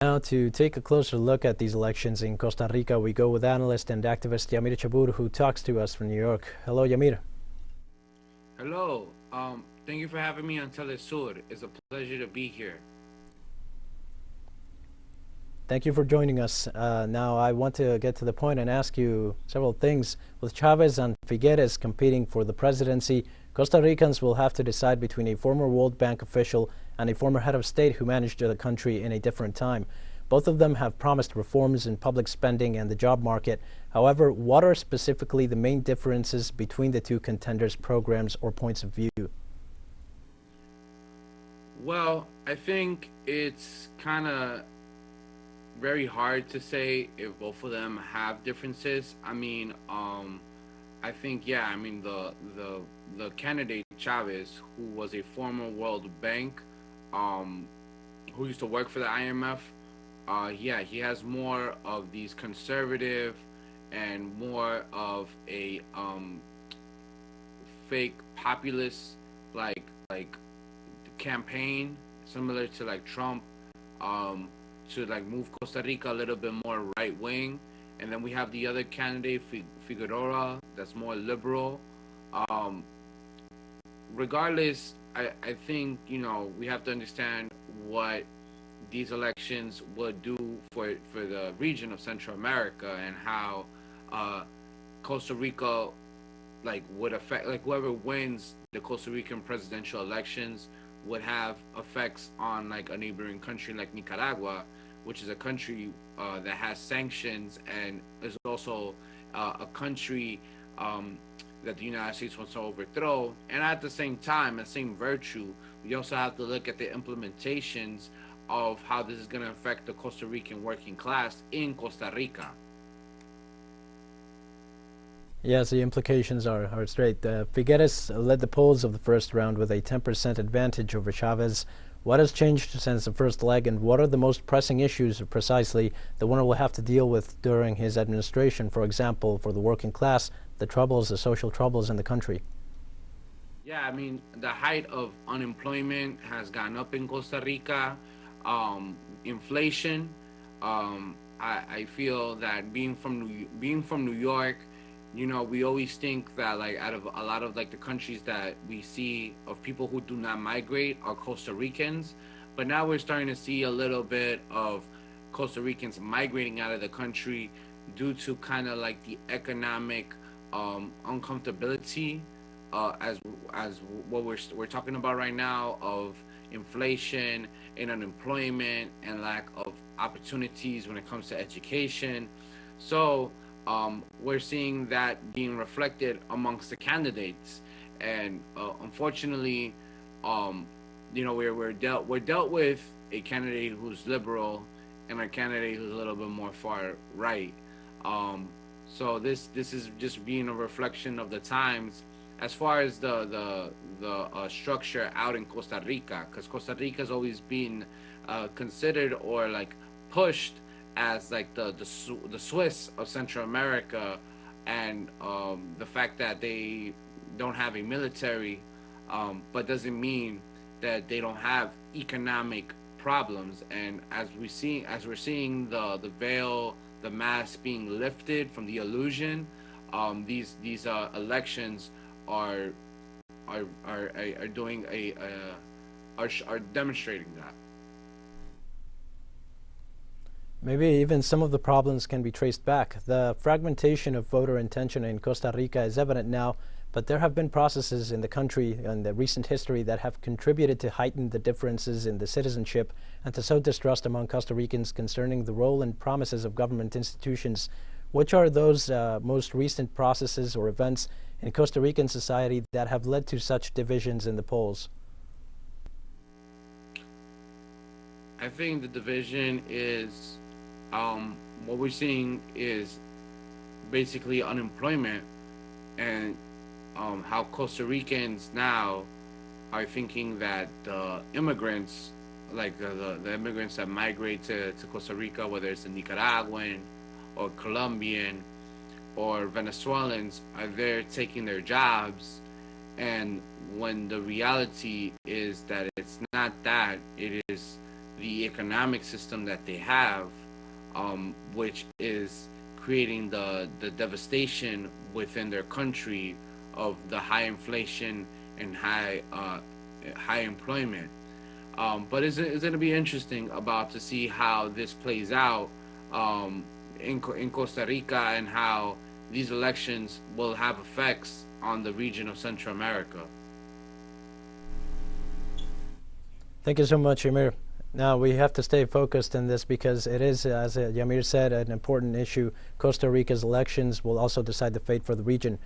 Now, to take a closer look at these elections in Costa Rica, we go with analyst and activist Yhamir Chabur, who talks to us from New York. Hello, Yhamir. Hello. Thank you for having me on teleSUR. It's a pleasure to be here. Thank you for joining us. Now, I want to get to the point and ask you several things. With Chavez and Figueres competing for the presidency, Costa Ricans will have to decide between a former World Bank official and a former head of state who managed the country in a different time. Both of them have promised reforms in public spending and the job market. However, what are specifically the main differences between the two contenders' programs or points of view? Well, I think it's kind of very hard to say if both of them have differences. I think the candidate Chavez, who was a former World Bank, um, who used to work for the IMF, he has more of these conservative and more of a fake populist like campaign, similar to like Trump, um, to like move Costa Rica a little bit more right wing. And then we have the other candidate, Figueroa, that's more liberal. Um, Regardless, I think we have to understand what these elections would do for the region of Central America, and how uh, Costa Rica would affect, like, whoever wins the Costa Rican presidential elections would have effects on like a neighboring country like Nicaragua, which is a country that has sanctions, and is also a country um, that the United States wants to overthrow. And at the same time, the same virtue, we also have to look at the implementations of how this is going to affect the Costa Rican working class in Costa Rica. Yes, the implications are straight. Figueres led the polls of the first round with a 10% advantage over Chavez. What has changed since the first leg, and what are the most pressing issues precisely the winner will have to deal with during his administration? For example, for the working class, the social troubles in the country. Yeah, I mean, the height of unemployment has gone up in Costa Rica. Inflation. I feel that being from New York, we always think that, like, out of a lot of like the countries that we see of people who do not migrate are Costa Ricans, but now we're starting to see a little bit of Costa Ricans migrating out of the country due to kind of like the economic uncomfortability, as what we're talking about right now, of inflation and unemployment and lack of opportunities when it comes to education. So we're seeing that being reflected amongst the candidates, and unfortunately, um, we're dealt with a candidate who's liberal and a candidate who's a little bit more far right. Um, so this is just being a reflection of the times, as far as the structure out in Costa Rica, because Costa Rica has always been considered, or like pushed, as like the Swiss of Central America. And the fact that they don't have a military, but doesn't mean that they don't have economic problems. And as we're seeing the veil, the mask being lifted from the illusion, these elections are are doing are demonstrating that. Maybe even some of the problems can be traced back. The fragmentation of voter intention in Costa Rica is evident now, but there have been processes in the country in the recent history that have contributed to heighten the differences in the citizenship and to sow distrust among Costa Ricans concerning the role and promises of government institutions. Which are those most recent processes or events in Costa Rican society that have led to such divisions in the polls? I think the division is, what we're seeing is basically unemployment, and how Costa Ricans now are thinking that the immigrants, like the immigrants that migrate to Costa Rica, whether it's the Nicaraguan or Colombian or Venezuelans, are there taking their jobs. And when the reality is that it's not that, it is the economic system that they have, which is creating the devastation within their country of the high inflation and high employment. But it's going to be interesting about to see how this plays out in Costa Rica, and how these elections will have effects on the region of Central America. Thank you so much, Yhamir. Now, we have to stay focused in this because it is, as Yhamir said, an important issue. Costa Rica's elections will also decide the fate for the region.